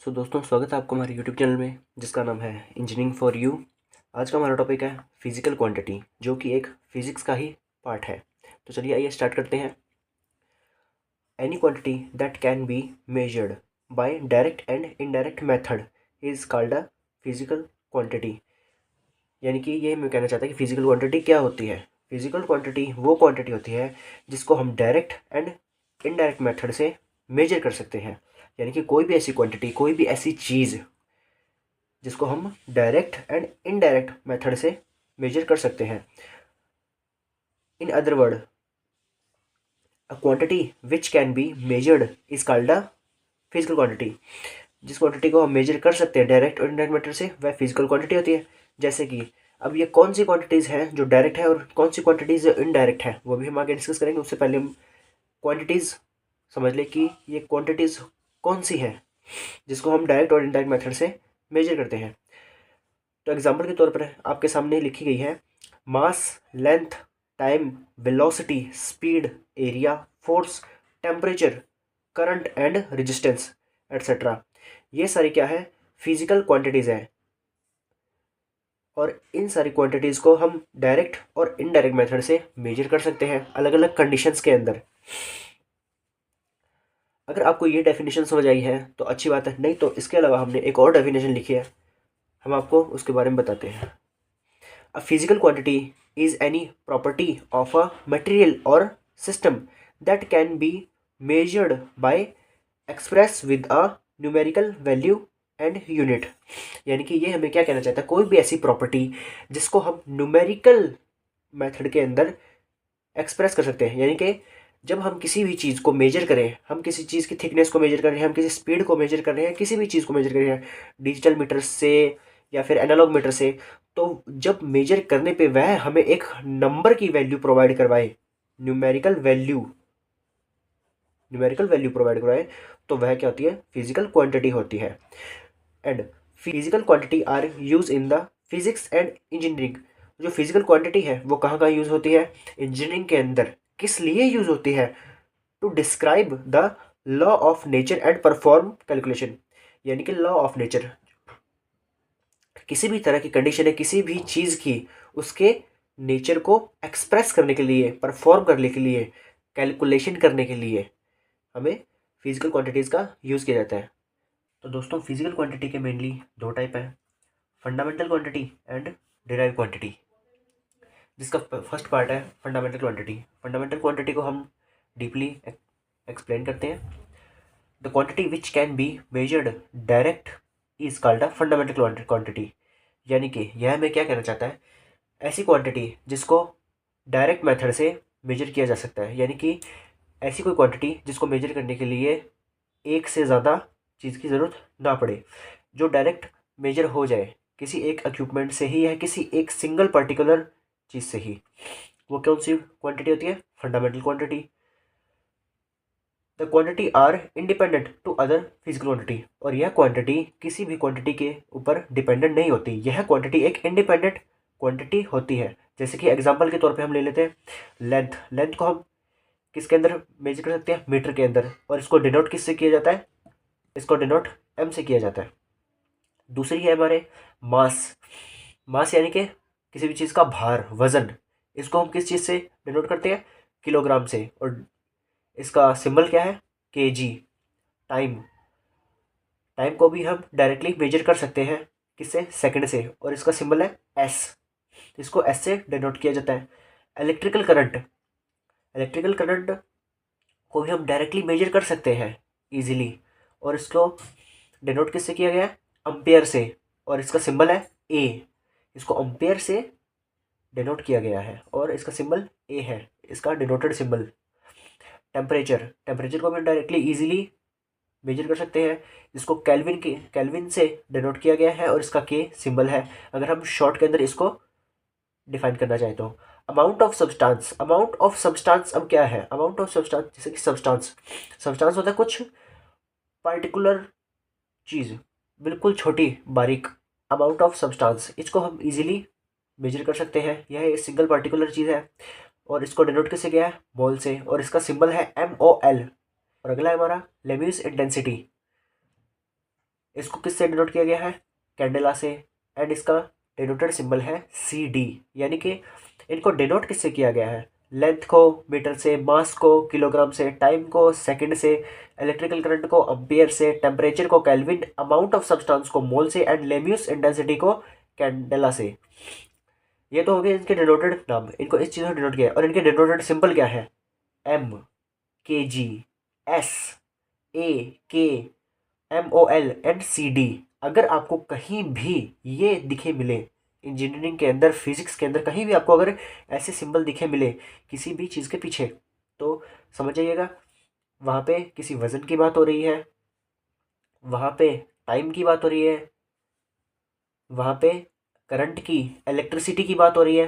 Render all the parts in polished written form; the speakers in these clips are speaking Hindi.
दोस्तों, स्वागत है आपको हमारे यूट्यूब चैनल में जिसका नाम है इंजीनियरिंग फॉर यू। आज का हमारा टॉपिक है फिजिकल क्वांटिटी, जो कि एक फिजिक्स का ही पार्ट है। तो चलिए आइए स्टार्ट करते हैं। Any quantity that can be measured by direct and indirect method is called a physical quantity. यानी कि ये मैं कहना चाहता हूँ कि फिजिकल क्वांटिटी क्या होती है। फिजिकल क्वांटिटी वो क्वांटिटी होती है जिसको हम डायरेक्ट एंड इनडायरेक्ट मेथड से मेजर कर सकते हैं। यानी कि कोई भी ऐसी क्वांटिटी, कोई भी ऐसी चीज़ जिसको हम डायरेक्ट एंड इनडायरेक्ट मेथड से मेजर कर सकते हैं। In other word, a quantity which can be measured is called a physical quantity. जिस क्वांटिटी को हम मेजर कर सकते हैं डायरेक्ट और इनडायरेक्ट मेथड से, वह फिजिकल क्वांटिटी होती है। जैसे कि अब ये कौन सी क्वांटिटीज़ हैं जो डायरेक्ट है और कौन सी क्वांटिटीज़ जो इनडायरेक्ट है, वो भी हम आगे डिस्कस करेंगे। उससे पहले हम क्वांटिटीज़ समझ लें कि ये क्वांटिटीज़ कौन सी है जिसको हम डायरेक्ट और इनडायरेक्ट मेथड से मेजर करते हैं। तो एग्जाम्पल के तौर पर आपके सामने लिखी गई है mass, length, time, velocity, speed, area, force, temperature, current and resistance etcetera. ये सारी क्या है? फिजिकल क्वांटिटीज़ हैं। और इन सारी क्वांटिटीज़ को हम डायरेक्ट और इनडायरेक्ट मेथड से मेजर कर सकते हैं अलग अलग कंडीशंस के अंदर। अगर आपको ये डेफिनेशन समझ आई है तो अच्छी बात है, नहीं तो इसके अलावा हमने एक और डेफिनेशन लिखी है, हम आपको उसके बारे में बताते हैं। A physical quantity is any property of a material or system that can be measured by express with a numerical value and unit। यानी कि ये हमें क्या कहना चाहता है? कोई भी ऐसी प्रॉपर्टी जिसको हम न्यूमेरिकल मेथड के अंदर एक्सप्रेस कर सकते हैं। यानी कि जब हम किसी भी चीज़ को मेजर करें, हम किसी चीज़ की थिकनेस को मेजर कर रहे हैं, हम किसी स्पीड को मेजर कर रहे हैं, किसी भी चीज़ को मेजर कर रहे हैं डिजिटल मीटर से या फिर एनालॉग मीटर से, तो जब मेजर करने पे वह हमें एक नंबर की वैल्यू प्रोवाइड करवाए, न्यूमेरिकल वैल्यू प्रोवाइड करवाए, तो वह क्या होती है? फिजिकल क्वांटिटी होती है। And physical quantity are use in the physics and engineering. जो फिजिकल क्वांटिटी है वो कहाँ कहाँ यूज होती है? इंजीनियरिंग के अंदर। किस लिए यूज होती है? To describe the law of nature and perform calculation. यानी कि लॉ ऑफ नेचर, किसी भी तरह की कंडीशन है किसी भी चीज़ की, उसके नेचर को एक्सप्रेस करने के लिए, परफॉर्म करने के लिए, कैलकुलेशन करने के लिए हमें फिजिकल क्वांटिटीज़ का यूज़ किया जाता है। तो दोस्तों, फिजिकल क्वांटिटी के मेनली दो टाइप है, fundamental quantity and derive quantity. जिसका फर्स्ट पार्ट है फंडामेंटल क्वांटिटी। फंडामेंटल क्वांटिटी को हम डीपली एक्सप्लेन करते हैं। The quantity which can be measured direct is called a fundamental quantity. यानी कि यह हमें क्या कहना चाहता है? ऐसी क्वांटिटी जिसको डायरेक्ट मेथड से मेजर किया जा सकता है। यानी कि ऐसी कोई क्वांटिटी जिसको मेजर करने के लिए एक से ज़्यादा चीज़ की ज़रूरत ना पड़े, जो डायरेक्ट मेजर हो जाए किसी एक इक्विपमेंट से ही या किसी एक सिंगल पर्टिकुलर चीज़ से ही। वो कौन सी क्वांटिटी होती है? Fundamental quantity. The quantity are independent to other physical quantity. और यह क्वांटिटी किसी भी क्वांटिटी के ऊपर डिपेंडेंट नहीं होती। यह क्वांटिटी एक इंडिपेंडेंट क्वांटिटी होती है। जैसे कि एग्जांपल के तौर पे हम ले लेते हैं लेंथ। लेंथ को हम किसके अंदर मेजर कर सकते हैं? मीटर के अंदर। और इसको डिनोट किससे किया जाता है? इसको डिनोट एम से किया जाता है। दूसरी है हमारे मास। मास यानी कि किसी भी चीज़ का भार, वजन। इसको हम किस चीज़ से डिनोट करते हैं? किलोग्राम से। और इसका सिंबल क्या है? केजी। टाइम, टाइम को भी हम डायरेक्टली मेजर कर सकते हैं किससे? सेकंड से। और इसका सिंबल है एस। इसको एस से डिनोट किया जाता है। इलेक्ट्रिकल करंट, इलेक्ट्रिकल करंट को भी हम डायरेक्टली मेजर कर सकते हैं इजीली। और इसको डिनोट किससे किया गया है? अम्पेयर से। और इसका सिंबल है ए। इसको अम्पेयर से डिनोट किया गया है और इसका सिंबल ए है, इसका डिनोटेड सिंबल। टेम्परेचर, टेम्परेचर को भी डायरेक्टली इजीली मेजर कर सकते हैं, जिसको केल्विन से डिनोट किया गया है और इसका के सिंबल है। अगर हम शॉर्ट के अंदर इसको डिफाइन करना चाहें तो amount of substance. Amount of substance अब क्या है? अमाउंट ऑफ सब्सटेंस, जैसे कि सब्सटेंस, सब्सटेंस होता है कुछ पर्टिकुलर चीज़, बिल्कुल छोटी बारीक। अमाउंट ऑफ सब्सटेंस, इसको हम इजीली मेजर कर सकते हैं। यह एक सिंगल पर्टिकुलर चीज़ है और इसको डिनोट किससे किया है? मोल से। और इसका सिंबल है MOL। और अगला है हमारा लेम्यूस इंटेंसिटी। इसको किससे डिनोट किया गया है? कैंडेला से। एंड इसका डिनोटेड सिंबल है CD, यानी कि इनको डिनोट किससे किया गया है? लेंथ को मीटर से, मास को किलोग्राम से, टाइम को सेकंड से, इलेक्ट्रिकल करंट को एम्पियर से, टेम्परेचर को केल्विन, अमाउंट ऑफ सब्सटेंस को मोल से, एंड लेम्यूस इंटेंसिटी को कैंडेला से। ये तो हो गए इनके डिनोटेड नाम, इनको इस चीज़ में डिनोट किया है। और इनके डिनोटेड सिंबल क्या है? M, Kg, S, A, K, MOL and CD। अगर आपको कहीं भी ये दिखे मिले, इंजीनियरिंग के अंदर, फिजिक्स के अंदर कहीं भी आपको अगर ऐसे सिंबल दिखे मिले किसी भी चीज़ के पीछे, तो समझ जाइएगा वहाँ पे किसी वज़न की बात हो रही है, वहाँ पे टाइम की बात हो रही है, वहाँ पे करंट की, इलेक्ट्रिसिटी की बात हो रही है।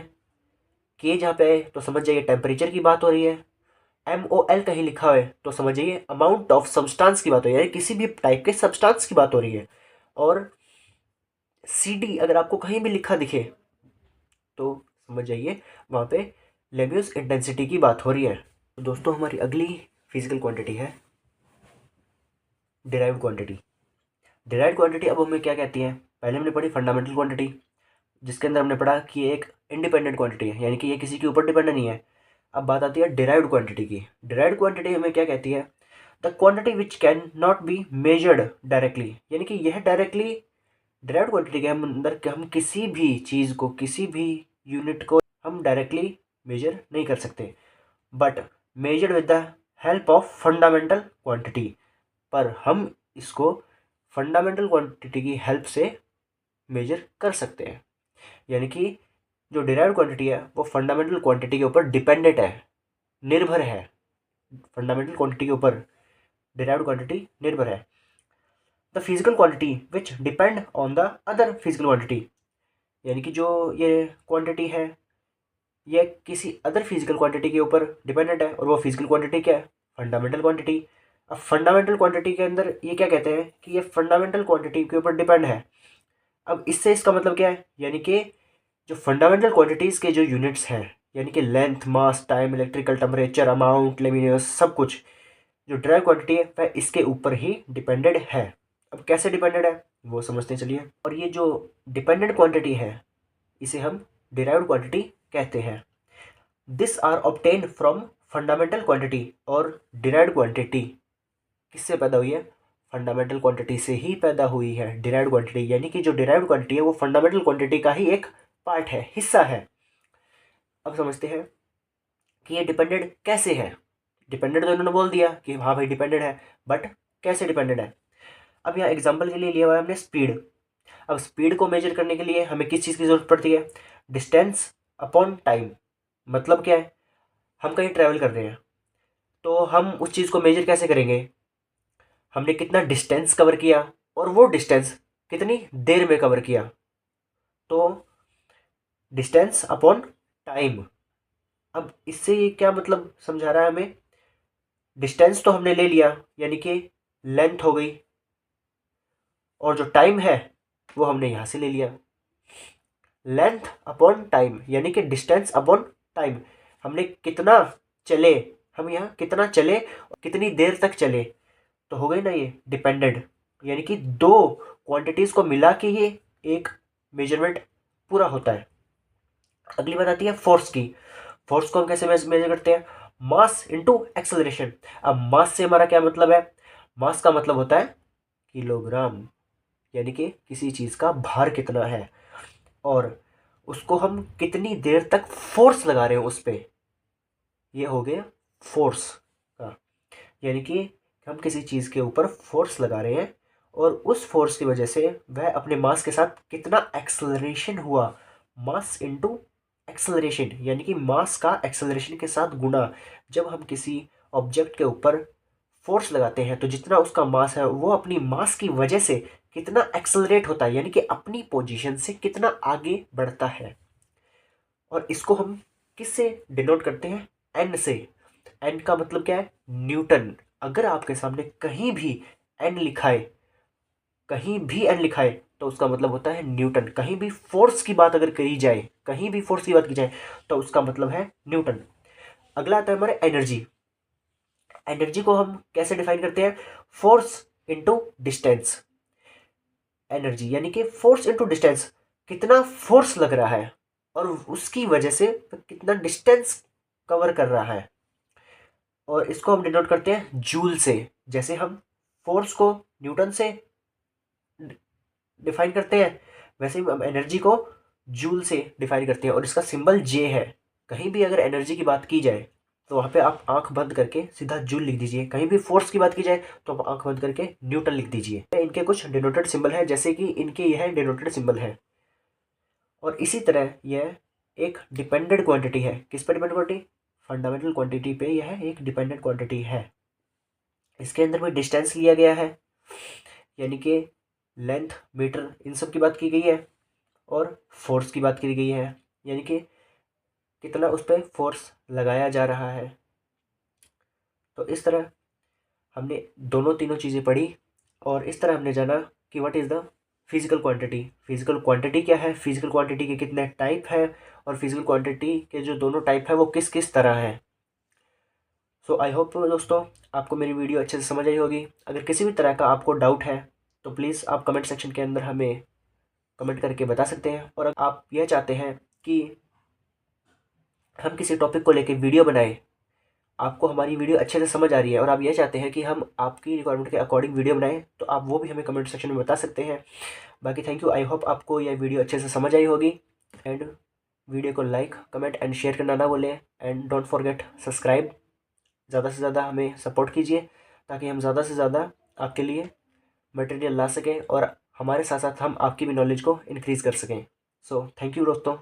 के जहाँ पे है तो समझ जाइए टेम्परेचर की बात हो रही है। MOL कहीं लिखा है तो समझ जाइए अमाउंट ऑफ सब्सटेंस की बात हो रही है, यानी किसी भी टाइप के सब्सटेंस की बात हो रही है। और CD अगर आपको कहीं भी लिखा दिखे तो समझ जाइए वहाँ पे लेम्यूस इंटेंसिटी की बात हो रही है। तो दोस्तों हमारी अगली फिजिकल क्वांटिटी है डिराइव्ड क्वांटिटी। डिराइव्ड क्वांटिटी अब हमें क्या कहती है? पहले हमने पढ़ी फंडामेंटल क्वांटिटी, जिसके अंदर हमने पढ़ा कि ये एक इंडिपेंडेंट क्वांटिटी है, यानी कि ये किसी के ऊपर डिपेंड नहीं है। अब बात आती है डिराइव्ड क्वांटिटी की। डिराइव्ड क्वांटिटी हमें क्या कहती है? The quantity which can not be measured directly, यानी कि यह डायरेक्टली डिराइव्ड क्वांटिटी के हम अंदर के हम किसी भी चीज़ को, किसी भी यूनिट को हम डायरेक्टली मेजर नहीं कर सकते, but measured with the help of fundamental quantity. पर हम इसको फंडामेंटल क्वांटिटी की हेल्प से मेजर कर सकते हैं। यानी कि जो डिराइव्ड क्वांटिटी है वो फंडामेंटल क्वांटिटी के ऊपर डिपेंडेंट है, निर्भर है। फंडामेंटल क्वांटिटी के ऊपर डिराइव्ड क्वांटिटी निर्भर है। The physical quantity which depend on the other physical quantity, यानी कि जो ये क्वांटिटी है ये किसी अदर फिजिकल क्वांटिटी के ऊपर डिपेंडेंट है। और वो फिजिकल क्वांटिटी क्या है? Fundamental quantity. अब फंडामेंटल क्वांटिटी के अंदर ये क्या कहते हैं कि ये फंडामेंटल क्वांटिटी के ऊपर डिपेंड है। अब इससे इसका मतलब क्या है? यानी कि जो फंडामेंटल क्वांटिटीज़ के जो यूनिट्स हैं, यानी कि लेंथ, मास, टाइम, इलेक्ट्रिकल, टेम्परेचर, अमाउंट, लेमिनियस, सब कुछ, जो ड्राइव क्वांटिटी है वह इसके ऊपर ही डिपेंडेड है। अब कैसे डिपेंडेड है वो समझते चलिए। और ये जो डिपेंडेंट क्वांटिटी है इसे हम डिराइव्ड क्वांटिटी कहते हैं। This are obtain from fundamental quantity. और डिराइव्ड क्वांटिटी किससे पैदा हुई है? फंडामेंटल क्वांटिटी से ही पैदा हुई है डिराइव्ड क्वांटिटी। यानी कि जो डिराइव्ड क्वांटिटी है वो फंडामेंटल क्वांटिटी का ही एक पार्ट है, हिस्सा है। अब समझते हैं कि ये डिपेंडेड कैसे है। डिपेंडेड तो इन्होंने बोल दिया कि हाँ भाई डिपेंडेड है, बट कैसे डिपेंडेड है? अब यहाँ एग्जांपल के लिए लिया हुआ है हमने स्पीड। अब स्पीड को मेजर करने के लिए हमें किस चीज़ की ज़रूरत पड़ती है? Distance upon time. मतलब क्या है? हम कहीं ट्रैवल कर रहे हैं तो हम उस चीज़ को मेजर कैसे करेंगे? हमने कितना डिस्टेंस कवर किया और वो डिस्टेंस कितनी देर में कवर किया, तो डिस्टेंस अपॉन टाइम। अब इससे ये क्या मतलब समझा रहा है हमें? डिस्टेंस तो हमने ले लिया यानी कि लेंथ हो गई, और जो टाइम है वो हमने यहाँ से ले लिया। लेंथ अपॉन टाइम यानी कि डिस्टेंस अपॉन टाइम, हमने कितना चले, हम यहाँ कितना चले, कितनी देर तक चले, तो हो गई ना ये डिपेंडेंट। यानी कि दो क्वांटिटीज़ को मिला के ये एक मेजरमेंट पूरा होता है। अगली बात आती है फोर्स की। फोर्स को हम कैसे मेजर करते हैं? Mass into acceleration. अब मास से हमारा क्या मतलब है? मास का मतलब होता है किलोग्राम, यानी कि किसी चीज़ का भार कितना है और उसको हम कितनी देर तक फोर्स लगा रहे हैं उस पर, ये हो गया फोर्स का। यानी कि हम किसी चीज़ के ऊपर फोर्स लगा रहे हैं और उस फोर्स की वजह से वह अपने मास के साथ कितना एक्सेलरेशन हुआ। मास इनटू एक्सेलरेशन यानी कि मास का एक्सेलरेशन के साथ गुणा। जब हम किसी ऑब्जेक्ट के ऊपर फोर्स लगाते हैं तो जितना उसका मास है वो अपनी मास की वजह से कितना एक्सेलरेट होता है, यानी कि अपनी पोजीशन से कितना आगे बढ़ता है। और इसको हम किससे डिनोट करते हैं? एन से। एन का मतलब क्या है? न्यूटन। अगर आपके सामने कहीं भी एन लिखा है, कहीं भी एन लिखा है तो उसका मतलब होता है न्यूटन। कहीं भी फोर्स की बात अगर करी जाए, कहीं भी फोर्स की बात की जाए तो उसका मतलब है न्यूटन। अगला आता है हमारे एनर्जी। एनर्जी को हम कैसे डिफाइन करते हैं? Force into distance. एनर्जी यानी कि फोर्स इनटू डिस्टेंस, कितना फोर्स लग रहा है और उसकी वजह से कितना डिस्टेंस कवर कर रहा है, और इसको हम डिनोट करते हैं जूल से। जैसे हम फोर्स को न्यूटन से डिफाइन करते हैं, वैसे ही हम एनर्जी को जूल से डिफाइन करते हैं, और इसका सिंबल जे है। कहीं भी अगर एनर्जी की बात की जाए तो वहाँ पे आप आंख बंद करके सीधा जूल लिख दीजिए, कहीं भी फोर्स की बात की जाए तो आप आंख बंद करके न्यूटन लिख दीजिए। इनके कुछ डिनोटेड सिंबल है, जैसे कि इनके यह डिनोटेड सिंबल है। और इसी तरह यह एक डिपेंडेंट क्वांटिटी है। किस पर डिपेंडेंट क्वांटिटी? फंडामेंटल क्वांटिटी पे यह एक डिपेंडेंट क्वांटिटी है। इसके अंदर में डिस्टेंस लिया गया है, यानी कि लेंथ, मीटर, इन सब की बात की गई है, और फोर्स की बात की गई है, यानी कि कितना उस पर फोर्स लगाया जा रहा है। तो इस तरह हमने दोनों तीनों चीज़ें पढ़ी, और इस तरह हमने जाना कि what is the physical quantity. Physical quantity क्या है, फिजिकल क्वांटिटी के कितने टाइप है, और फिजिकल क्वांटिटी के जो दोनों टाइप है वो किस किस तरह है। सो आई होप दोस्तों आपको मेरी वीडियो अच्छे से समझ आई होगी। अगर किसी भी तरह का आपको डाउट है तो प्लीज़ आप कमेंट सेक्शन के अंदर हमें कमेंट करके बता सकते हैं। और अगर आप यह चाहते हैं कि हम किसी टॉपिक को लेकर वीडियो बनाएं, आपको हमारी वीडियो अच्छे से समझ आ रही है और आप ये चाहते हैं कि हम आपकी रिक्वायरमेंट के अकॉर्डिंग वीडियो बनाएं, तो आप वो भी हमें कमेंट सेक्शन में बता सकते हैं। बाकी थैंक यू, आई होप आपको यह वीडियो अच्छे से समझ आई होगी। एंड वीडियो को लाइक, कमेंट एंड शेयर करना ना भूलें, एंड डोंट फॉरगेट सब्सक्राइब। ज़्यादा से ज़्यादा हमें सपोर्ट कीजिए ताकि हम ज़्यादा से ज़्यादा आपके लिए मटेरियल ला सकें और हमारे साथ साथ हम आपकी भी नॉलेज को इंक्रीज़ कर सकें। सो थैंक यू दोस्तों।